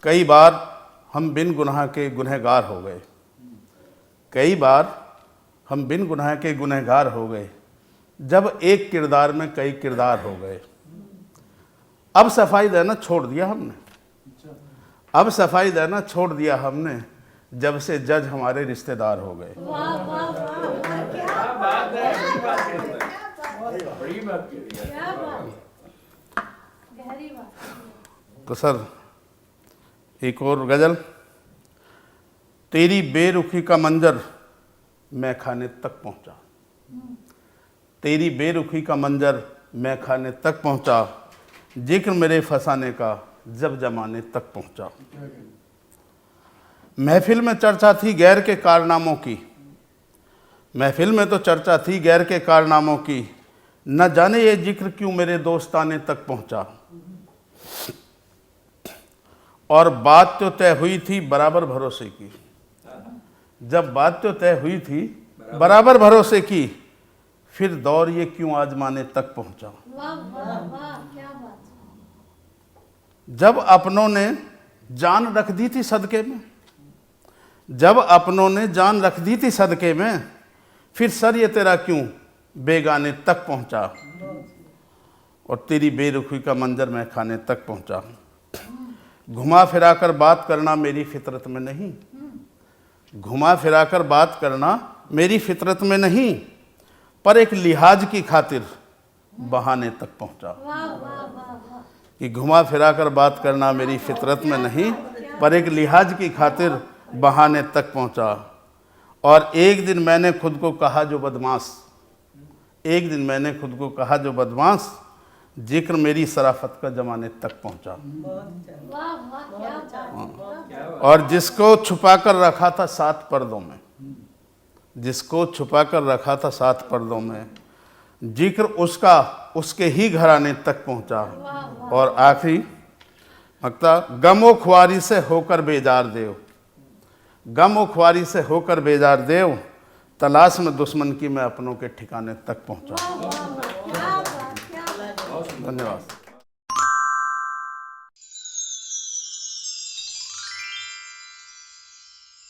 कई बार हम बिन गुनाह के गुनहगार हो गए, कई बार हम बिन गुनाह के गुनहगार हो गए, जब एक किरदार में कई किरदार हो गए। अब सफाई देना छोड़ दिया हमने, अब सफाई देना छोड़ दिया हमने, जब से जज हमारे रिश्तेदार हो गए। तो सर एक और गजल। तेरी बेरुखी का मंजर मैं खाने तक पहुंचा, तेरी बेरुखी का मंजर मैं खाने तक पहुंचा, जिक्र मेरे फसाने का जब जमाने तक पहुंचा। महफिल में चर्चा थी गैर के कारनामों की, महफिल में तो चर्चा थी गैर के कारनामों की, न जाने ये जिक्र क्यों मेरे दोस्ताने तक पहुंचा। और बात तो तय हुई थी बराबर भरोसे की, जब बात तो तय हुई थी बराबर भरोसे की, फिर दौर ये क्यों आजमाने तक पहुंचा। क्या बात। जब अपनों ने जान रख दी थी सदके में, जब अपनों ने जान रख दी थी सदके में, फिर सर ये तेरा क्यों बेगाने तक पहुंचा। और तेरी बेरुखी का मंजर मैं खाने तक पहुंचा। घुमा फिरा कर बात करना मेरी फितरत में नहीं, घुमा फिरा कर बात करना मेरी फितरत में नहीं, पर एक लिहाज की खातिर बहाने तक पहुंचा। कि घुमा फिरा कर बात करना मेरी फितरत में नहीं, पर एक लिहाज की खातिर बहाने तक पहुंचा। और एक दिन मैंने खुद को कहा जो बदमाश, एक दिन मैंने खुद को कहा जो बदमाश, जिक्र मेरी शराफत का जमाने तक पहुंचा। और जिसको छुपा कर रखा था 7 पर्दों में, जिसको छुपा कर रखा था 7 पर्दों में, जिक्र उसका उसके ही घराने तक पहुंचा। और आखिरी मक्ता, गमो ख्वारी से होकर बेजार देव, गमो ख्वारी से होकर बेजार देव, तलाश में दुश्मन की मैं अपनों के ठिकाने तक पहुंचा। धन्यवाद।